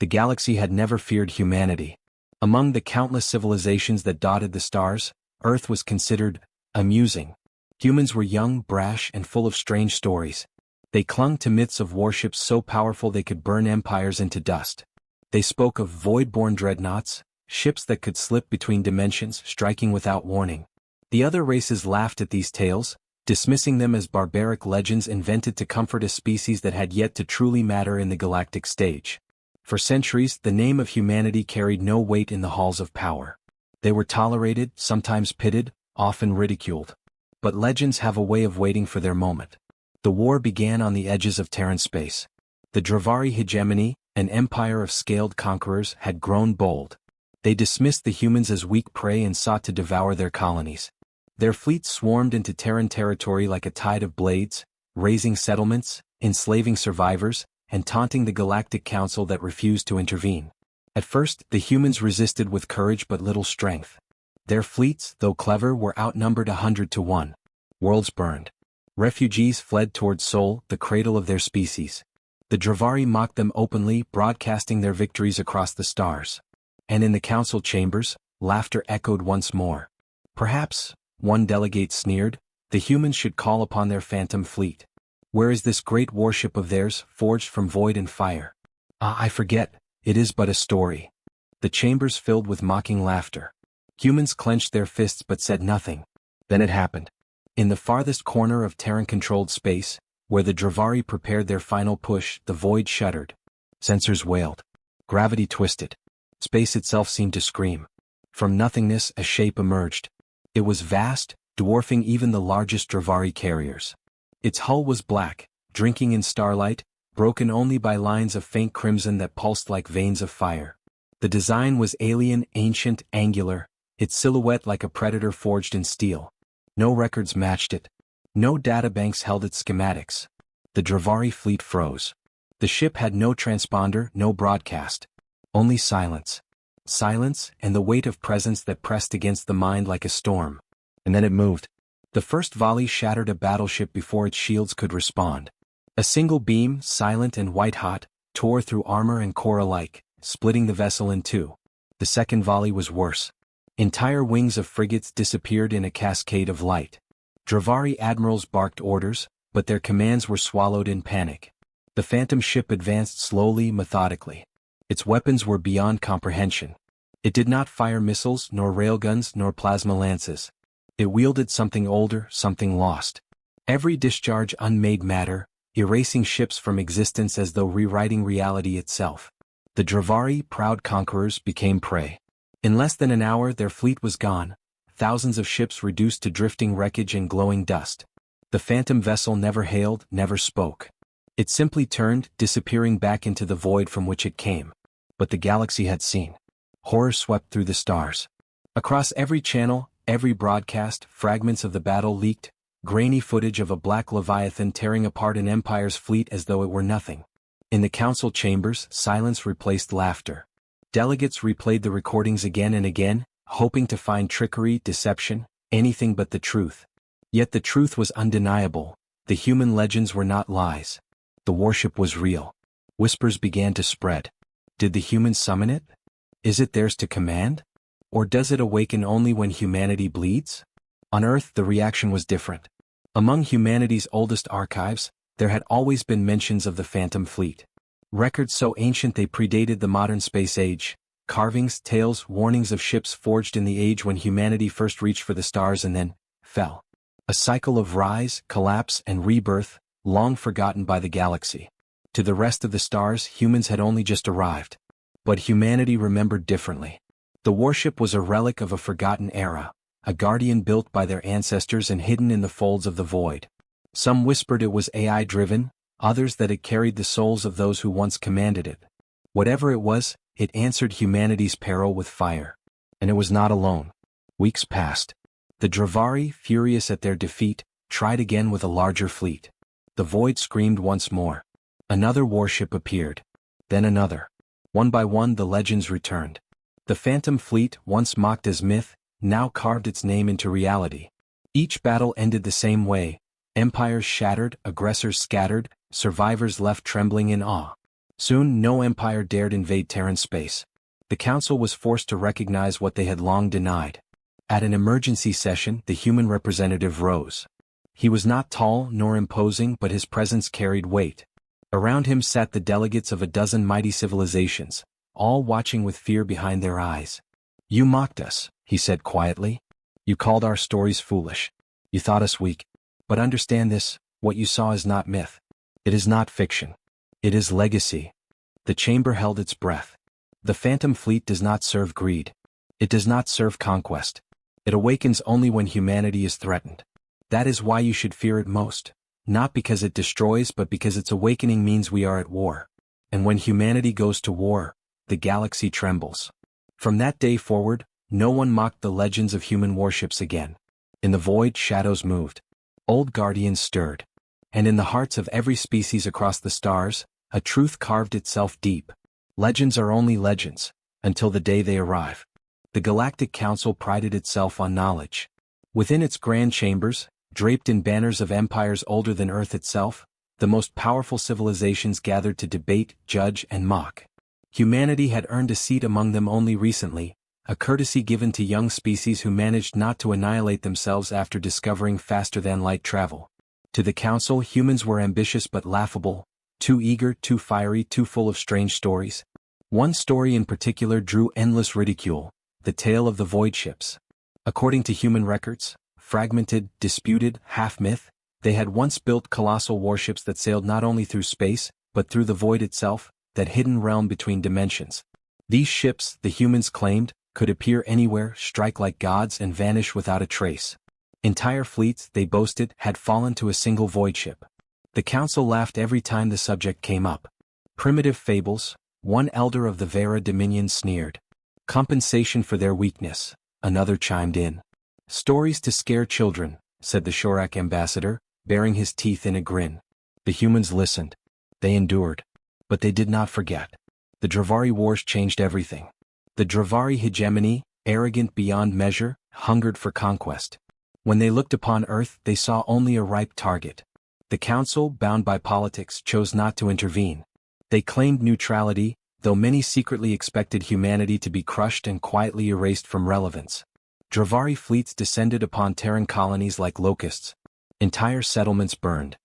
The galaxy had never feared humanity. Among the countless civilizations that dotted the stars, Earth was considered amusing. Humans were young, brash, and full of strange stories. They clung to myths of warships so powerful they could burn empires into dust. They spoke of void-born dreadnoughts, ships that could slip between dimensions, striking without warning. The other races laughed at these tales, dismissing them as barbaric legends invented to comfort a species that had yet to truly matter in the galactic stage. For centuries, the name of humanity carried no weight in the halls of power. They were tolerated, sometimes pitted, often ridiculed. But legends have a way of waiting for their moment. The war began on the edges of Terran space. The Dravari hegemony, an empire of scaled conquerors, had grown bold. They dismissed the humans as weak prey and sought to devour their colonies. Their fleets swarmed into Terran territory like a tide of blades, razing settlements, enslaving survivors, and taunting the Galactic Council that refused to intervene. At first, the humans resisted with courage but little strength. Their fleets, though clever, were outnumbered 100 to 1. Worlds burned. Refugees fled toward Sol, the cradle of their species. The Dravari mocked them openly, broadcasting their victories across the stars. And in the council chambers, laughter echoed once more. Perhaps, one delegate sneered, the humans should call upon their phantom fleet. Where is this great warship of theirs, forged from void and fire? Ah, I forget, it is but a story. The chambers filled with mocking laughter. Humans clenched their fists but said nothing. Then it happened. In the farthest corner of Terran-controlled space, where the Dravari prepared their final push, the void shuddered. Sensors wailed. Gravity twisted. Space itself seemed to scream. From nothingness, a shape emerged. It was vast, dwarfing even the largest Dravari carriers. Its hull was black, drinking in starlight, broken only by lines of faint crimson that pulsed like veins of fire. The design was alien, ancient, angular, its silhouette like a predator forged in steel. No records matched it. No databanks held its schematics. The Dravari fleet froze. The ship had no transponder, no broadcast. Only silence. Silence and the weight of presence that pressed against the mind like a storm. And then it moved. The first volley shattered a battleship before its shields could respond. A single beam, silent and white-hot, tore through armor and core alike, splitting the vessel in two. The second volley was worse. Entire wings of frigates disappeared in a cascade of light. Dravari admirals barked orders, but their commands were swallowed in panic. The phantom ship advanced slowly, methodically. Its weapons were beyond comprehension. It did not fire missiles, nor railguns, nor plasma lances. It wielded something older, something lost. Every discharge unmade matter, erasing ships from existence as though rewriting reality itself. The Dravari, proud conquerors, became prey. In less than an hour their fleet was gone, thousands of ships reduced to drifting wreckage and glowing dust. The phantom vessel never hailed, never spoke. It simply turned, disappearing back into the void from which it came. But the galaxy had seen. Horror swept through the stars. Across every channel, every broadcast, fragments of the battle leaked, grainy footage of a black leviathan tearing apart an empire's fleet as though it were nothing. In the council chambers, silence replaced laughter. Delegates replayed the recordings again and again, hoping to find trickery, deception, anything but the truth. Yet the truth was undeniable. The human legends were not lies. The warship was real. Whispers began to spread. Did the humans summon it? Is it theirs to command? Or does it awaken only when humanity bleeds? On Earth, the reaction was different. Among humanity's oldest archives, there had always been mentions of the Phantom Fleet. Records so ancient they predated the modern space age. Carvings, tales, warnings of ships forged in the age when humanity first reached for the stars and then fell. A cycle of rise, collapse, and rebirth, long forgotten by the galaxy. To the rest of the stars, humans had only just arrived. But humanity remembered differently. The warship was a relic of a forgotten era, a guardian built by their ancestors and hidden in the folds of the void. Some whispered it was AI-driven, others that it carried the souls of those who once commanded it. Whatever it was, it answered humanity's peril with fire. And it was not alone. Weeks passed. The Dravari, furious at their defeat, tried again with a larger fleet. The void screamed once more. Another warship appeared. Then another. One by one the legends returned. The Phantom Fleet, once mocked as myth, now carved its name into reality. Each battle ended the same way. Empires shattered, aggressors scattered, survivors left trembling in awe. Soon no empire dared invade Terran space. The council was forced to recognize what they had long denied. At an emergency session, the human representative rose. He was not tall nor imposing, but his presence carried weight. Around him sat the delegates of a dozen mighty civilizations, all watching with fear behind their eyes. "You mocked us," he said quietly. "You called our stories foolish. You thought us weak. But understand this, what you saw is not myth. It is not fiction. It is legacy." The chamber held its breath. The Phantom Fleet does not serve greed. It does not serve conquest. It awakens only when humanity is threatened. That is why you should fear it most. Not because it destroys, but because its awakening means we are at war. And when humanity goes to war, the galaxy trembles. From that day forward, no one mocked the legends of human warships again. In the void, shadows moved. Old guardians stirred. And in the hearts of every species across the stars, a truth carved itself deep. Legends are only legends, until the day they arrive. The Galactic Council prided itself on knowledge. Within its grand chambers, draped in banners of empires older than Earth itself, the most powerful civilizations gathered to debate, judge, and mock. Humanity had earned a seat among them only recently, a courtesy given to young species who managed not to annihilate themselves after discovering faster-than-light travel. To the Council, humans were ambitious but laughable, too eager, too fiery, too full of strange stories. One story in particular drew endless ridicule, the tale of the void ships. According to human records, fragmented, disputed, half-myth, they had once built colossal warships that sailed not only through space, but through the void itself, that hidden realm between dimensions. These ships, the humans claimed, could appear anywhere, strike like gods, and vanish without a trace. Entire fleets, they boasted, had fallen to a single void ship. The Council laughed every time the subject came up. Primitive fables, one elder of the Vera Dominion sneered. Compensation for their weakness, another chimed in. Stories to scare children, said the Shorak ambassador, baring his teeth in a grin. The humans listened. They endured. But they did not forget. The Dravari Wars changed everything. The Dravari hegemony, arrogant beyond measure, hungered for conquest. When they looked upon Earth, they saw only a ripe target. The Council, bound by politics, chose not to intervene. They claimed neutrality, though many secretly expected humanity to be crushed and quietly erased from relevance. Dravari fleets descended upon Terran colonies like locusts. Entire settlements burned.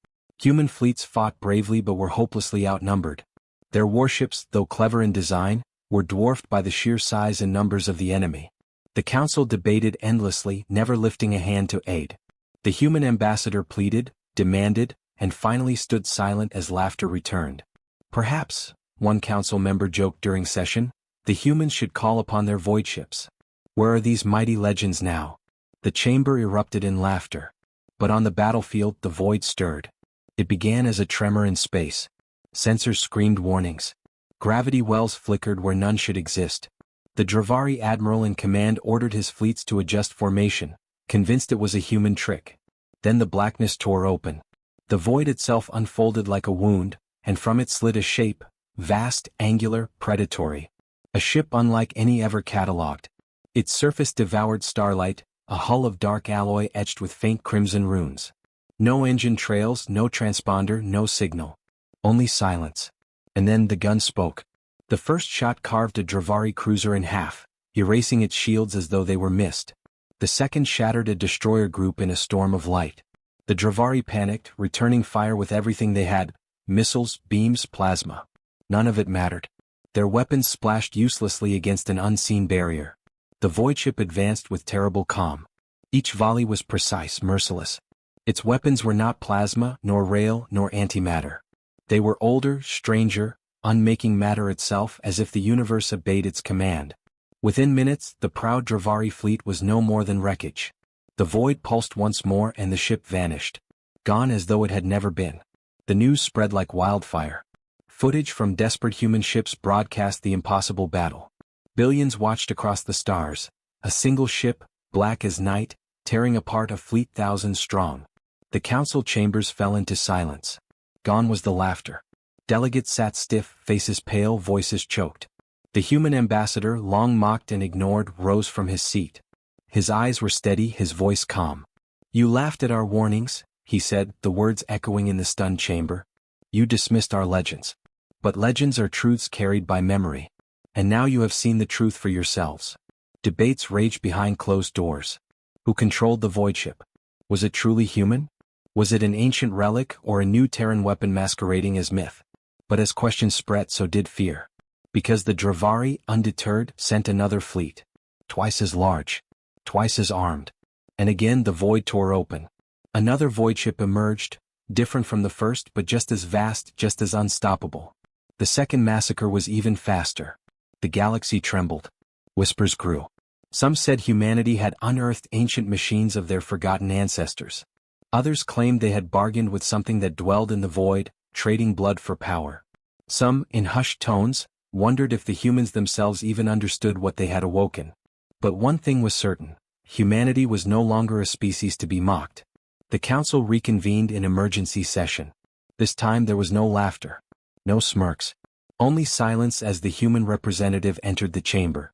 Human fleets fought bravely but were hopelessly outnumbered. Their warships, though clever in design, were dwarfed by the sheer size and numbers of the enemy. The Council debated endlessly, never lifting a hand to aid. The human ambassador pleaded, demanded, and finally stood silent as laughter returned. Perhaps, one council member joked during session, the humans should call upon their void ships. Where are these mighty legends now? The chamber erupted in laughter. But on the battlefield, the void stirred. It began as a tremor in space. Sensors screamed warnings. Gravity wells flickered where none should exist. The Dravari admiral in command ordered his fleets to adjust formation, convinced it was a human trick. Then the blackness tore open. The void itself unfolded like a wound, and from it slid a shape, vast, angular, predatory. A ship unlike any ever catalogued. Its surface devoured starlight, a hull of dark alloy etched with faint crimson runes. No engine trails, no transponder, no signal. Only silence. And then the gun spoke. The first shot carved a Dravari cruiser in half, erasing its shields as though they were mist. The second shattered a destroyer group in a storm of light. The Dravari panicked, returning fire with everything they had, missiles, beams, plasma. None of it mattered. Their weapons splashed uselessly against an unseen barrier. The void ship advanced with terrible calm. Each volley was precise, merciless. Its weapons were not plasma, nor rail, nor antimatter. They were older, stranger, unmaking matter itself as if the universe obeyed its command. Within minutes, the proud Dravari fleet was no more than wreckage. The void pulsed once more and the ship vanished. Gone as though it had never been. The news spread like wildfire. Footage from desperate human ships broadcast the impossible battle. Billions watched across the stars. A single ship, black as night, tearing apart a fleet thousands strong. The council chambers fell into silence. Gone was the laughter. Delegates sat stiff, faces pale, voices choked. The human ambassador, long mocked and ignored, rose from his seat. His eyes were steady, his voice calm. "You laughed at our warnings," he said, the words echoing in the stunned chamber. "You dismissed our legends. But legends are truths carried by memory. And now you have seen the truth for yourselves. Debates raged behind closed doors. Who controlled the void ship? Was it truly human? Was it an ancient relic or a new Terran weapon masquerading as myth? But as questions spread, so did fear. Because the Dravari, undeterred, sent another fleet. Twice as large. Twice as armed. And again the void tore open. Another void ship emerged, different from the first but just as vast, just as unstoppable. The second massacre was even faster. The galaxy trembled. Whispers grew. Some said humanity had unearthed ancient machines of their forgotten ancestors. Others claimed they had bargained with something that dwelled in the void, trading blood for power. Some, in hushed tones, wondered if the humans themselves even understood what they had awoken. But one thing was certain: humanity was no longer a species to be mocked. The council reconvened in emergency session. This time there was no laughter. No smirks. Only silence as the human representative entered the chamber.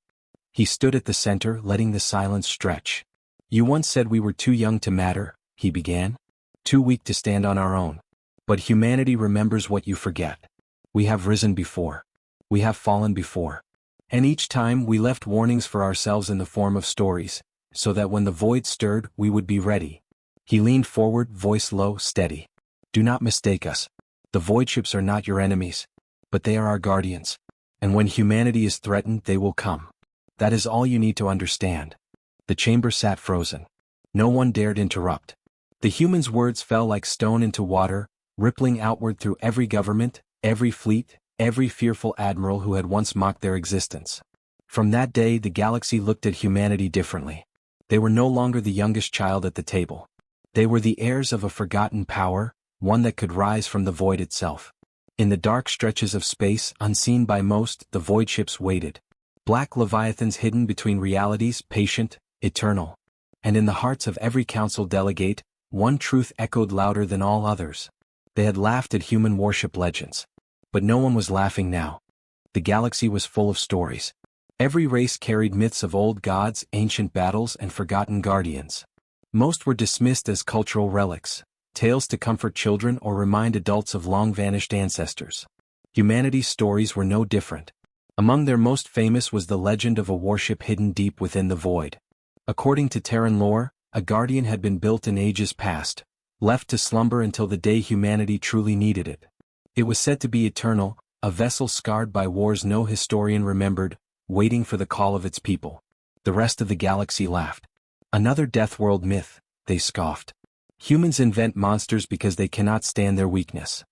He stood at the center, letting the silence stretch. "You once said we were too young to matter," he began. "Too weak to stand on our own. But humanity remembers what you forget. We have risen before. We have fallen before. And each time we left warnings for ourselves in the form of stories, so that when the void stirred, we would be ready." He leaned forward, voice low, steady. "Do not mistake us. The void ships are not your enemies. But they are our guardians. And when humanity is threatened, they will come. That is all you need to understand." The chamber sat frozen. No one dared interrupt. The humans' words fell like stone into water, rippling outward through every government, every fleet, every fearful admiral who had once mocked their existence. From that day the galaxy looked at humanity differently. They were no longer the youngest child at the table. They were the heirs of a forgotten power, one that could rise from the void itself. In the dark stretches of space, unseen by most, the void ships waited. Black leviathans hidden between realities, patient, eternal. And in the hearts of every council delegate, one truth echoed louder than all others. They had laughed at human warship legends. But no one was laughing now. The galaxy was full of stories. Every race carried myths of old gods, ancient battles, and forgotten guardians. Most were dismissed as cultural relics, tales to comfort children or remind adults of long-vanished ancestors. Humanity's stories were no different. Among their most famous was the legend of a warship hidden deep within the void. According to Terran lore, a guardian had been built in ages past, left to slumber until the day humanity truly needed it. It was said to be eternal, a vessel scarred by wars no historian remembered, waiting for the call of its people. The rest of the galaxy laughed. "Another death world myth," they scoffed. "Humans invent monsters because they cannot stand their weakness."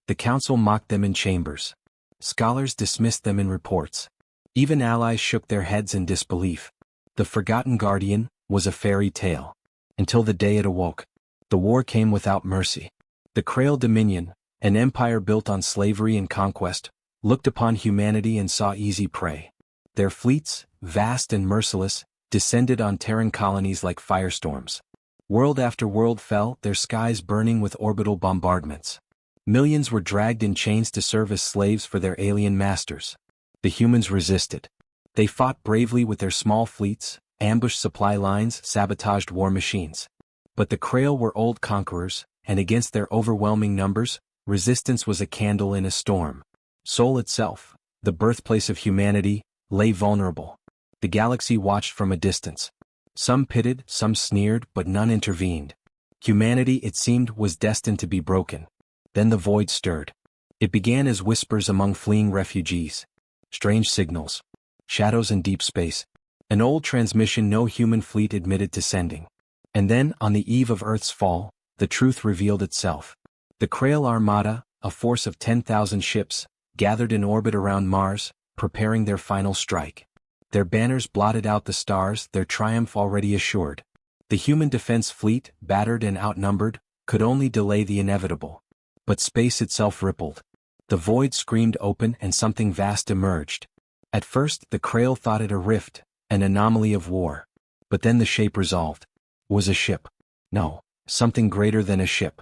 The council mocked them in chambers. Scholars dismissed them in reports. Even allies shook their heads in disbelief. The forgotten guardian was a fairy tale. Until the day it awoke. The war came without mercy. The Krail Dominion, an empire built on slavery and conquest, looked upon humanity and saw easy prey. Their fleets, vast and merciless, descended on Terran colonies like firestorms. World after world fell, their skies burning with orbital bombardments. Millions were dragged in chains to serve as slaves for their alien masters. The humans resisted. They fought bravely with their small fleets, ambushed supply lines, sabotaged war machines. But the Krail were old conquerors, and against their overwhelming numbers, resistance was a candle in a storm. Sol itself, the birthplace of humanity, lay vulnerable. The galaxy watched from a distance. Some pitied, some sneered, but none intervened. Humanity, it seemed, was destined to be broken. Then the void stirred. It began as whispers among fleeing refugees. Strange signals. Shadows in deep space. An old transmission no human fleet admitted to sending. And then, on the eve of Earth's fall, the truth revealed itself. The Krail Armada, a force of 10,000 ships, gathered in orbit around Mars, preparing their final strike. Their banners blotted out the stars, their triumph already assured. The human defense fleet, battered and outnumbered, could only delay the inevitable. But space itself rippled. The void screamed open and something vast emerged. At first the Krail thought it a rift, an anomaly of war. But then the shape resolved. Was a ship. No, something greater than a ship.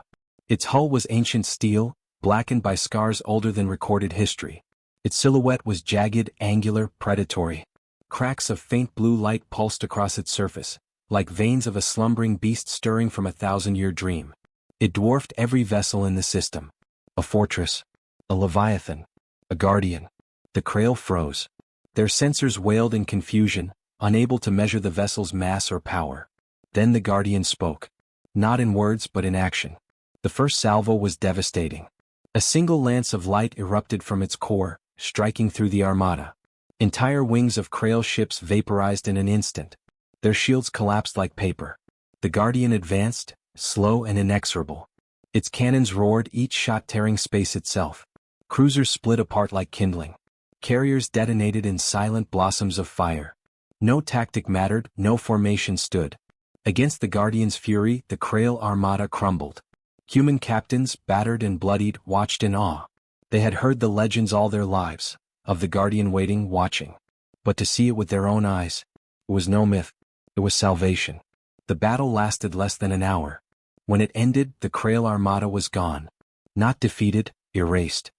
Its hull was ancient steel, blackened by scars older than recorded history. Its silhouette was jagged, angular, predatory. Cracks of faint blue light pulsed across its surface, like veins of a slumbering beast stirring from a 1,000-year dream. It dwarfed every vessel in the system. A fortress. A leviathan. A guardian. The Krail froze. Their sensors wailed in confusion, unable to measure the vessel's mass or power. Then the guardian spoke. Not in words but in action. The first salvo was devastating. A single lance of light erupted from its core, striking through the armada. Entire wings of Krail ships vaporized in an instant. Their shields collapsed like paper. The guardian advanced, slow and inexorable. Its cannons roared, each shot tearing space itself. Cruisers split apart like kindling. Carriers detonated in silent blossoms of fire. No tactic mattered, no formation stood. Against the Guardian's fury, the Krail armada crumbled. Human captains, battered and bloodied, watched in awe. They had heard the legends all their lives, of the Guardian waiting, watching. But to see it with their own eyes, it was no myth. It was salvation. The battle lasted less than an hour. When it ended, the Krail armada was gone. Not defeated, erased.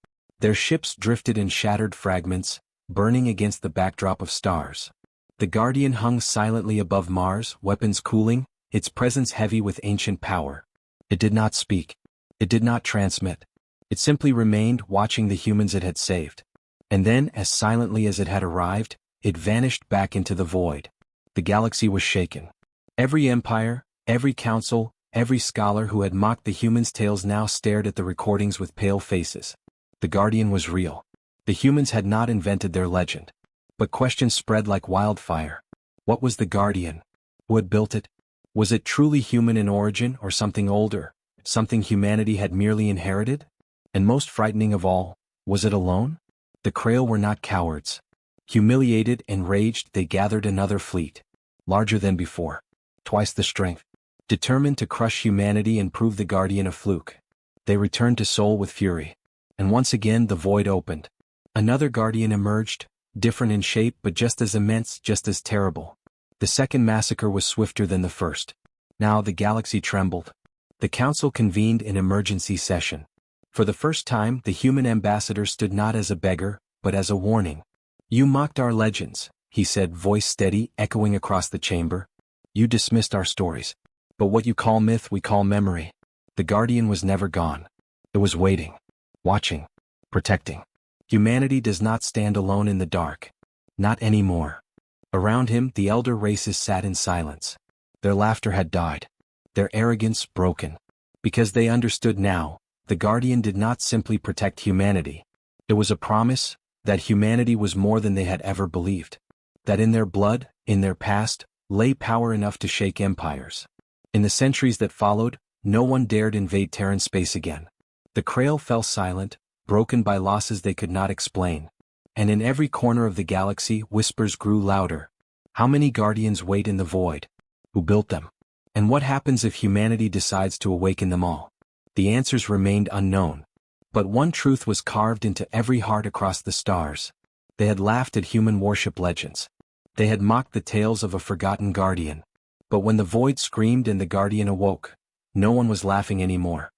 Their ships drifted in shattered fragments, burning against the backdrop of stars. The Guardian hung silently above Mars, weapons cooling, its presence heavy with ancient power. It did not speak. It did not transmit. It simply remained, watching the humans it had saved. And then, as silently as it had arrived, it vanished back into the void. The galaxy was shaken. Every empire, every council, every scholar who had mocked the humans' tales now stared at the recordings with pale faces. The Guardian was real. The humans had not invented their legend. But questions spread like wildfire. What was the Guardian? Who had built it? Was it truly human in origin or something older, something humanity had merely inherited? And most frightening of all, was it alone? The Krail were not cowards. Humiliated, enraged, they gathered another fleet. Larger than before. Twice the strength. Determined to crush humanity and prove the Guardian a fluke. They returned to Sol with fury. And once again the void opened. Another Guardian emerged, different in shape but just as immense, just as terrible. The second massacre was swifter than the first. Now the galaxy trembled. The council convened an emergency session. For the first time, the human ambassador stood not as a beggar, but as a warning. You mocked our legends, he said, voice steady, echoing across the chamber. You dismissed our stories. But what you call myth we call memory. The Guardian was never gone. It was waiting. Watching. Protecting. Humanity does not stand alone in the dark. Not anymore. Around him, the elder races sat in silence. Their laughter had died. Their arrogance broken. Because they understood now, the Guardian did not simply protect humanity. It was a promise that humanity was more than they had ever believed. That in their blood, in their past, lay power enough to shake empires. In the centuries that followed, no one dared invade Terran space again. The Krail fell silent, broken by losses they could not explain. And in every corner of the galaxy, whispers grew louder. How many Guardians wait in the void? Who built them? And what happens if humanity decides to awaken them all? The answers remained unknown. But one truth was carved into every heart across the stars. They had laughed at human worship legends. They had mocked the tales of a forgotten Guardian. But when the void screamed and the Guardian awoke, no one was laughing anymore.